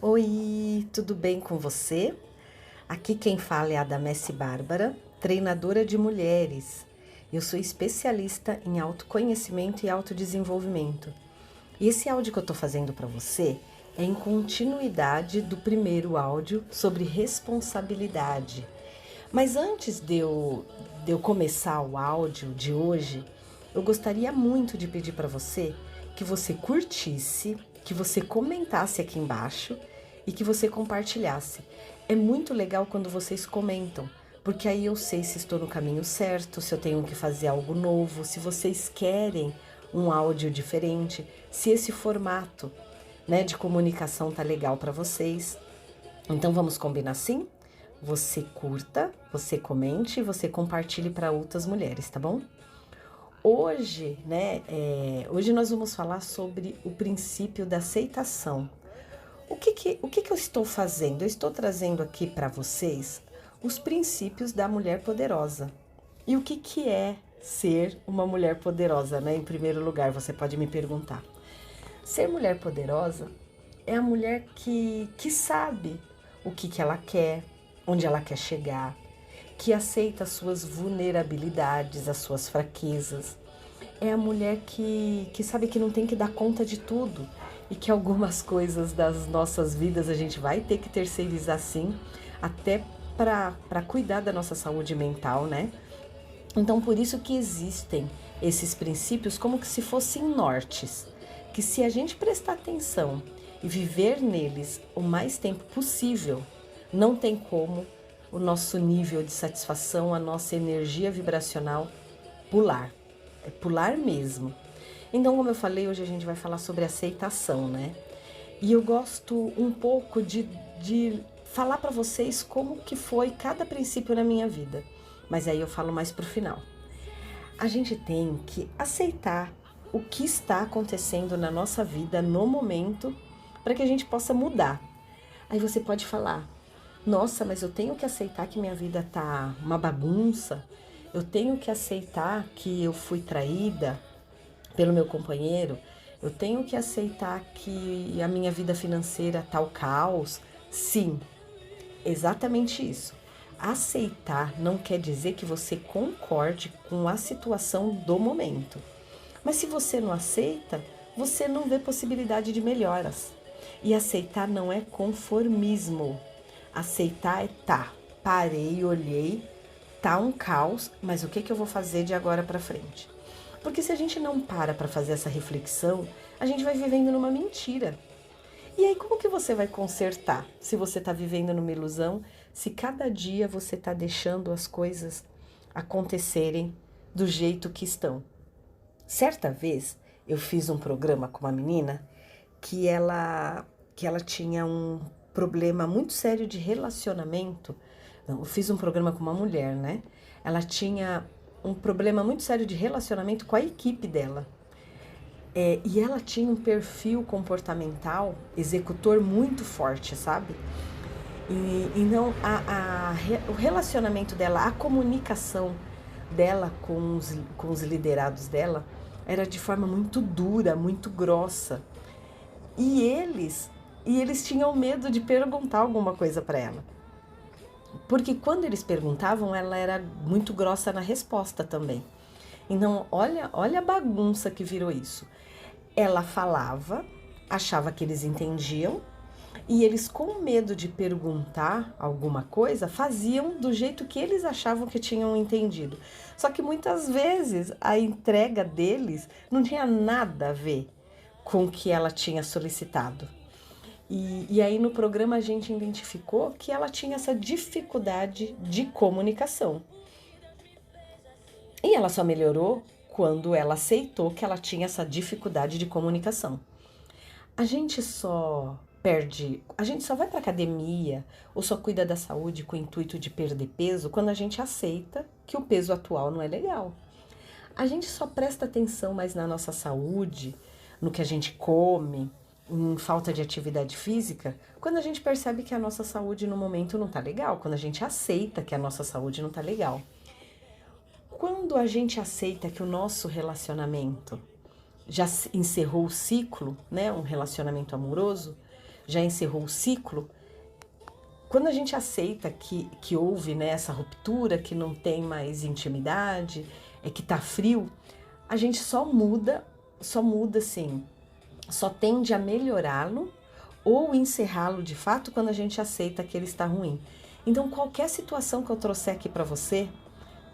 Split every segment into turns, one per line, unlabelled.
Oi, tudo bem com você? Aqui quem fala é a Adamece Bárbara, treinadora de mulheres. Eu sou especialista em autoconhecimento e autodesenvolvimento. E esse áudio que eu estou fazendo para você é em continuidade do primeiro áudio sobre responsabilidade. Mas antes de eu começar o áudio de hoje, eu gostaria muito de pedir para você que você curtisse, que você comentasse aqui embaixo e que você compartilhasse. É muito legal quando vocês comentam, porque aí eu sei se estou no caminho certo, se eu tenho que fazer algo novo, se vocês querem um áudio diferente, se esse formato, de comunicação tá legal para vocês. Então vamos combinar assim? Você curta, você comente e você compartilhe para outras mulheres, tá bom? Hoje, hoje nós vamos falar sobre o princípio da aceitação. O que eu estou fazendo? Eu estou trazendo aqui para vocês os princípios da mulher poderosa. E o que é ser uma mulher poderosa, né? Em primeiro lugar, você pode me perguntar. Ser mulher poderosa é a mulher que sabe o que ela quer, onde ela quer chegar, que aceita as suas vulnerabilidades, as suas fraquezas. É a mulher que sabe que não tem que dar conta de tudo e que algumas coisas das nossas vidas a gente vai ter que terceirizar sim, até para cuidar da nossa saúde mental, né? Então, por isso que existem esses princípios como que se fossem nortes, que se a gente prestar atenção e viver neles o mais tempo possível, não tem como o nosso nível de satisfação, a nossa energia vibracional pular. É pular mesmo. Então, como eu falei, hoje a gente vai falar sobre aceitação, né? E eu gosto um pouco de falar para vocês como que foi cada princípio na minha vida. Mas aí eu falo mais pro final. A gente tem que aceitar o que está acontecendo na nossa vida no momento para que a gente possa mudar. Aí você pode falar: nossa, mas eu tenho que aceitar que minha vida tá uma bagunça. Eu tenho que aceitar que eu fui traída pelo meu companheiro. Eu tenho que aceitar que a minha vida financeira tá o caos. Sim, exatamente isso. Aceitar não quer dizer que você concorde com a situação do momento. Mas se você não aceita, você não vê possibilidade de melhoras. E aceitar não é conformismo. Aceitar é tá, parei, olhei, tá um caos, mas o que eu vou fazer de agora para frente? Porque se a gente não para fazer essa reflexão, a gente vai vivendo numa mentira. E aí como que você vai consertar se você está vivendo numa ilusão, se cada dia você está deixando as coisas acontecerem do jeito que estão? Certa vez eu fiz um programa com uma menina que ela tinha um problema muito sério de relacionamento. Não, eu fiz um programa com uma mulher, né? Ela tinha um problema muito sério de relacionamento com a equipe dela. E ela tinha um perfil comportamental, executor muito forte, sabe? Então, o relacionamento dela, a comunicação dela com os liderados dela era de forma muito dura, muito grossa. E eles tinham medo de perguntar alguma coisa para ela. Porque quando eles perguntavam, ela era muito grossa na resposta também. Então, olha a bagunça que virou isso. Ela falava, achava que eles entendiam, e eles, com medo de perguntar alguma coisa, faziam do jeito que eles achavam que tinham entendido. Só que muitas vezes a entrega deles não tinha nada a ver com o que ela tinha solicitado. E aí no programa a gente identificou que ela tinha essa dificuldade de comunicação. E ela só melhorou quando ela aceitou que ela tinha essa dificuldade de comunicação. A gente só vai para academia ou só cuida da saúde com o intuito de perder peso quando a gente aceita que o peso atual não é legal. A gente só presta atenção mais na nossa saúde, no que a gente come, em falta de atividade física, quando a gente percebe que a nossa saúde no momento não tá legal, quando a gente aceita que a nossa saúde não tá legal. Quando a gente aceita que o nosso relacionamento já encerrou o ciclo, né, um relacionamento amoroso, já encerrou o ciclo. Quando a gente aceita que houve, né, essa ruptura, que não tem mais intimidade, que tá frio, a gente só muda assim, só tende a melhorá-lo ou encerrá-lo de fato quando a gente aceita que ele está ruim. Então, qualquer situação que eu trouxer aqui para você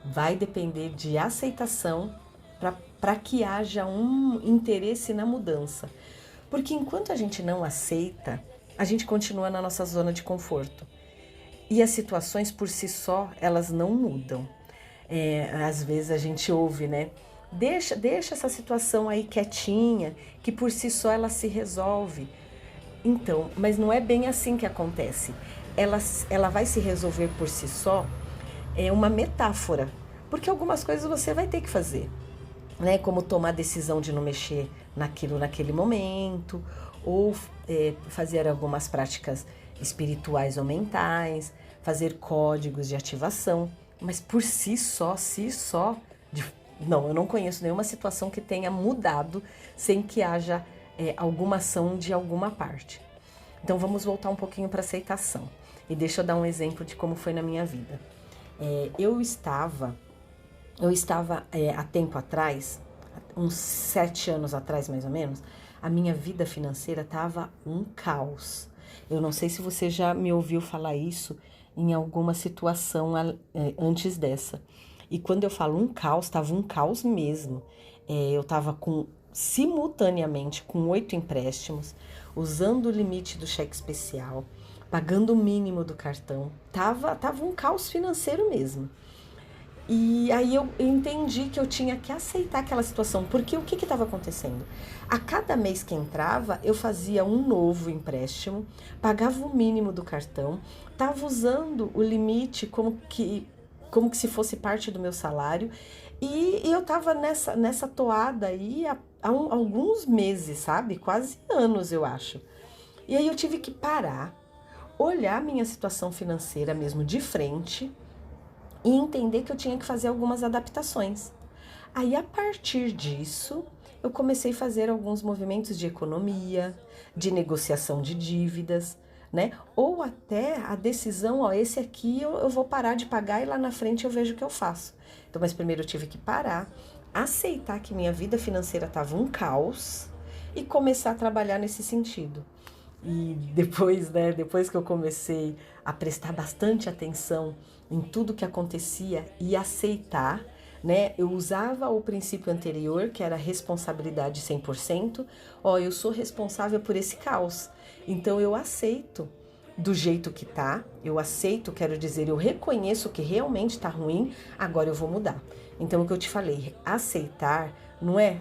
vai depender de aceitação para que haja um interesse na mudança. Porque enquanto a gente não aceita, a gente continua na nossa zona de conforto. E as situações por si só, elas não mudam. Às vezes a gente ouve, né? Deixa essa situação aí quietinha, que por si só ela se resolve. Então, mas não é bem assim que acontece. Ela vai se resolver por si só, é uma metáfora. Porque algumas coisas você vai ter que fazer, né? Como tomar a decisão de não mexer naquele momento, ou fazer algumas práticas espirituais ou mentais, fazer códigos de ativação, mas por si só, não, eu não conheço nenhuma situação que tenha mudado sem que haja alguma ação de alguma parte. Então vamos voltar um pouquinho para aceitação. E deixa eu dar um exemplo de como foi na minha vida. Eu estava há tempo atrás, uns 7 anos atrás mais ou menos, a minha vida financeira estava um caos. Eu não sei se você já me ouviu falar isso em alguma situação antes dessa. E quando eu falo um caos, estava um caos mesmo. Eu estava simultaneamente com 8 empréstimos, usando o limite do cheque especial, pagando o mínimo do cartão. Tava um caos financeiro mesmo. E aí eu entendi que eu tinha que aceitar aquela situação, porque o que estava acontecendo? A cada mês que entrava, eu fazia um novo empréstimo, pagava o mínimo do cartão, estava usando o limite como que se fosse parte do meu salário, e eu estava nessa toada aí há alguns meses, sabe? Quase anos, eu acho. E aí eu tive que parar, olhar a minha situação financeira mesmo de frente, e entender que eu tinha que fazer algumas adaptações. Aí, a partir disso, eu comecei a fazer alguns movimentos de economia, de negociação de dívidas, né? Ou até a decisão, esse aqui eu vou parar de pagar e lá na frente eu vejo o que eu faço. Então, mas primeiro eu tive que parar, aceitar que minha vida financeira estava um caos e começar a trabalhar nesse sentido. E depois que eu comecei a prestar bastante atenção em tudo que acontecia e aceitar, né? Eu usava o princípio anterior, que era responsabilidade 100%. Eu sou responsável por esse caos. Então eu aceito do jeito que tá, eu aceito, quero dizer, eu reconheço que realmente tá ruim, agora eu vou mudar. Então o que eu te falei, aceitar não é,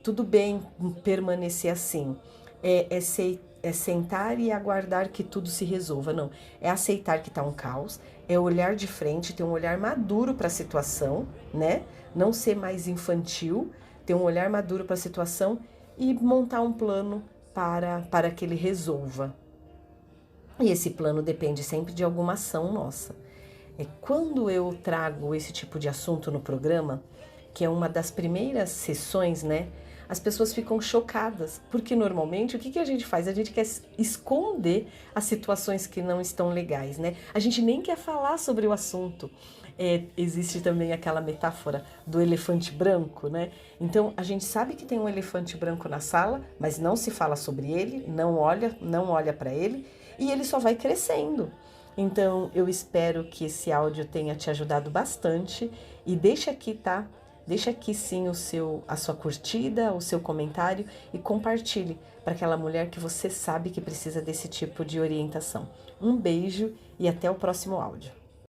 tudo bem permanecer assim, é sentar e aguardar que tudo se resolva, não. É aceitar que tá um caos, é olhar de frente, ter um olhar maduro para a situação, né? Não ser mais infantil, ter um olhar maduro para a situação e montar um plano para que ele resolva. E esse plano depende sempre de alguma ação nossa. Quando eu trago esse tipo de assunto no programa, que é uma das primeiras sessões, né? As pessoas ficam chocadas, porque normalmente o que a gente faz? A gente quer esconder as situações que não estão legais, né? A gente nem quer falar sobre o assunto. Existe também aquela metáfora do elefante branco, né? Então a gente sabe que tem um elefante branco na sala, mas não se fala sobre ele, não olha para ele e ele só vai crescendo. Então eu espero que esse áudio tenha te ajudado bastante e deixa aqui, tá? Deixa aqui sim a sua curtida, o seu comentário e compartilhe para aquela mulher que você sabe que precisa desse tipo de orientação. Um beijo e até o próximo áudio.